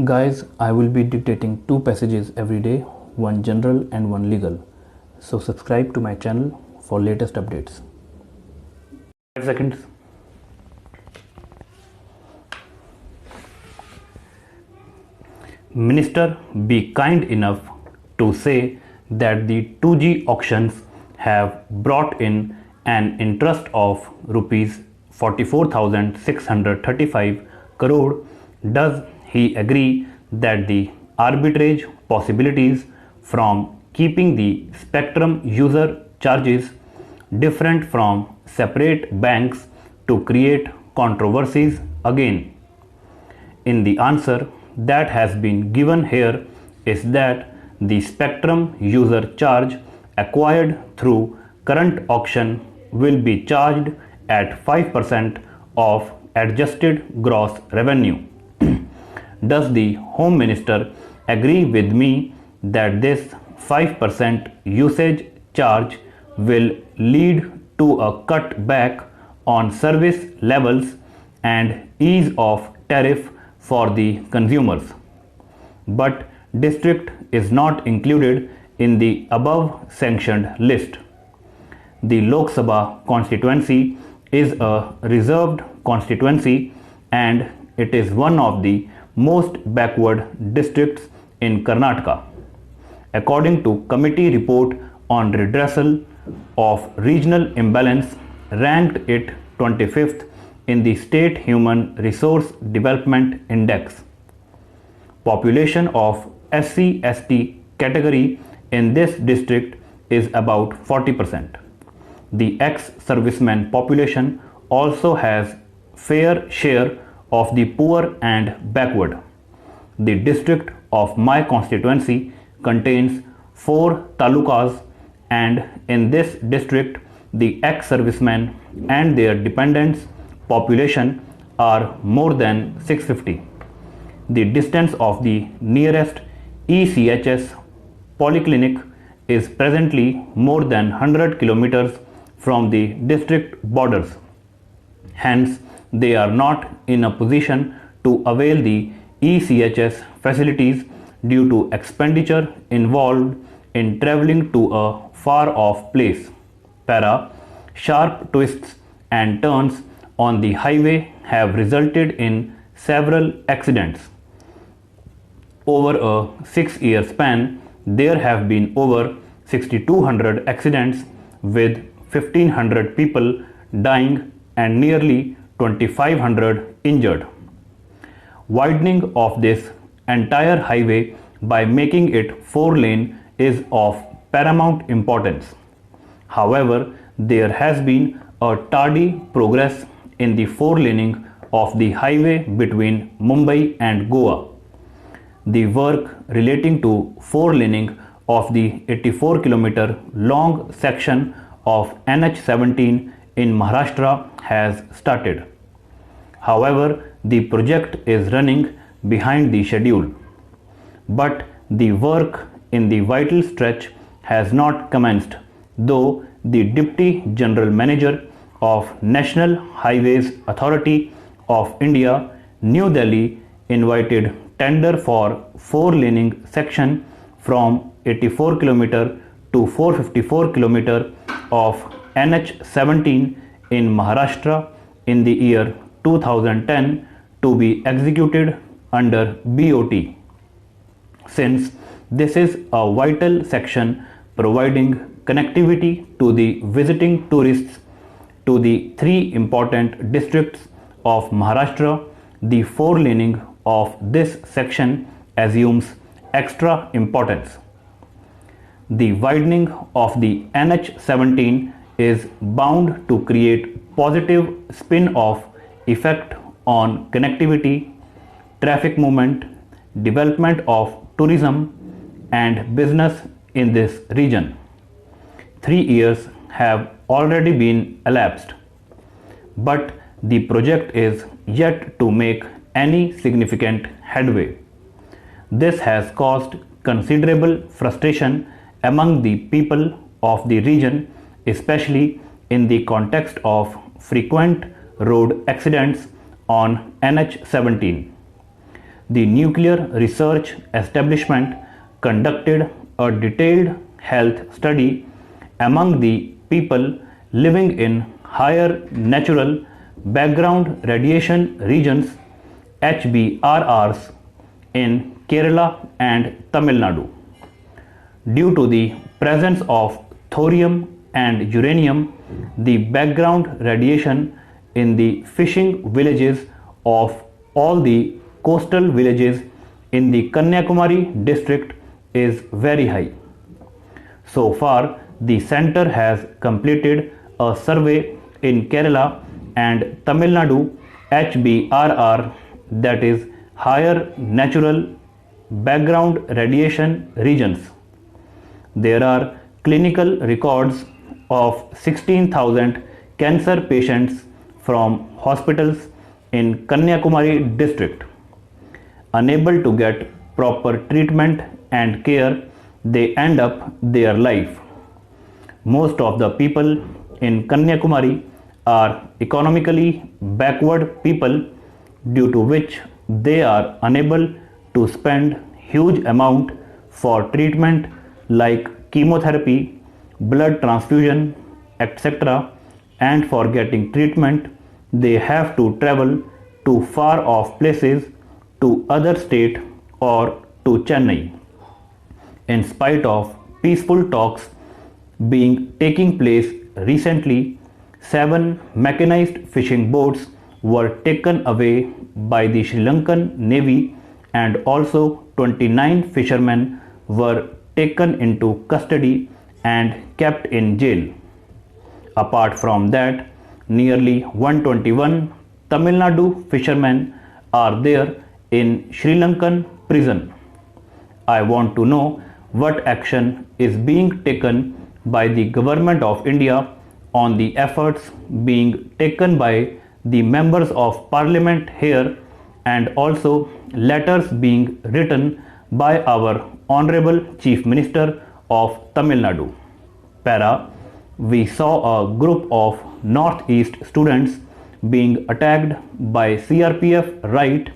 Guys, I will be dictating two passages every day, one general and one legal. So subscribe to my channel for latest updates. 5 seconds. Minister, be kind enough to say that the 2G auctions have brought in an interest of rupees 44,635 crore. Does he agree that the arbitrage possibilities from keeping the spectrum user charges different from separate banks to create controversies again? In the answer that has been given here is that the spectrum user charge acquired through current auction will be charged at 5% of adjusted gross revenue. Does the Home Minister agree with me that this 5% usage charge will lead to a cut back on service levels and ease of tariff for the consumers? But district is not included in the above sanctioned list. The Lok Sabha constituency is a reserved constituency and it is one of the most backward districts in Karnataka. According to committee report on redressal of regional imbalance, ranked it 25th in the State Human Resource Development Index. Population of SC/ST category in this district is about 40%. The ex-serviceman population also has fair share of the poor and backward. The district of my constituency contains 4 talukas, and in this district the ex-servicemen and their dependents population are more than 650. The distance of the nearest ECHS polyclinic is presently more than 100 kilometers from the district borders. Hence, they are not in a position to avail the ECHS facilities due to expenditure involved in travelling to a far off place. Sharp twists and turns on the highway have resulted in several accidents. Over a 6-year span, there have been over 6,200 accidents with 1,500 people dying and nearly 2,500 injured. Widening of this entire highway by making it 4-lane is of paramount importance. However, there has been a tardy progress in the 4-laning of the highway between Mumbai and Goa. The work relating to 4-laning of the 84-kilometer long section of NH17 in Maharashtra has started. However, the project is running behind the schedule. But the work in the vital stretch has not commenced, though the Deputy General Manager of National Highways Authority of India, New Delhi, invited tender for 4-laning section from 84 km to 454 km of NH17 in Maharashtra in the year 2010 to be executed under BOT. Since this is a vital section providing connectivity to the visiting tourists to the 3 important districts of Maharashtra, the 4-laning of this section assumes extra importance. The widening of the NH17 is bound to create positive spin-off effect on connectivity, traffic movement, development of tourism and business in this region. 3 years have already been elapsed, but the project is yet to make any significant headway. This has caused considerable frustration among the people of the region, especially in the context of frequent road accidents on NH17. the Nuclear Research Establishment conducted a detailed health study among the people living in higher natural background radiation regions HBRRs in Kerala and Tamil Nadu. Due to the presence of thorium and uranium, the background radiation in the fishing villages of all the coastal villages in the Kanyakumari district is very high. So far, the center has completed a survey in Kerala and Tamil Nadu HBRR, that is higher natural background radiation regions. There are clinical records of 16,000 cancer patients from hospitals in Kanyakumari district. Unable to get proper treatment and care, they end up their life. Most of the people in Kanyakumari are economically backward people, due to which they are unable to spend huge amount for treatment like chemotherapy, blood transfusion, etc. And for getting treatment, they have to travel to far off places, to other state or to Chennai. In spite of peaceful talks being taking place recently, 7 mechanized fishing boats were taken away by the Sri Lankan Navy, and also 29 fishermen were taken into custody and kept in jail. Apart from that, nearly 121 Tamil Nadu fishermen are there in Sri Lankan prison. I want to know what action is being taken by the government of India on the efforts being taken by the members of parliament here, and also letters being written by our Honorable Chief Minister of Tamil Nadu. Para, we saw a group of Northeast students being attacked by CRPF right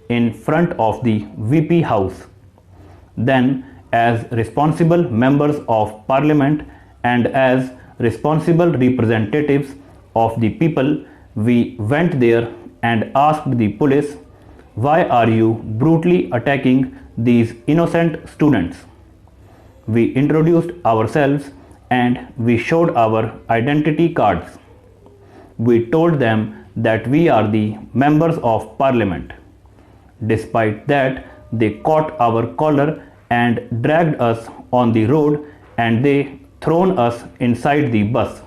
in front of the VP house. Then, as responsible members of parliament and as responsible representatives of the people, we went there and asked the police, why are you brutally attacking these innocent students? We introduced ourselves and we showed our identity cards. We told them that we are the members of parliament. Despite that, they caught our collar and dragged us on the road, and they thrown us inside the bus.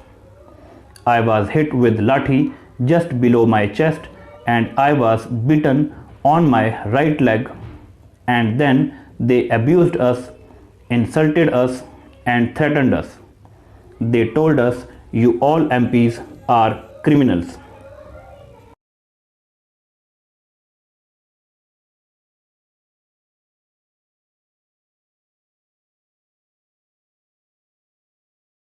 I was hit with lathi just below my chest, and I was beaten on my right leg, and then they abused us, insulted us and threatened us. They told us, you all MPs are criminals.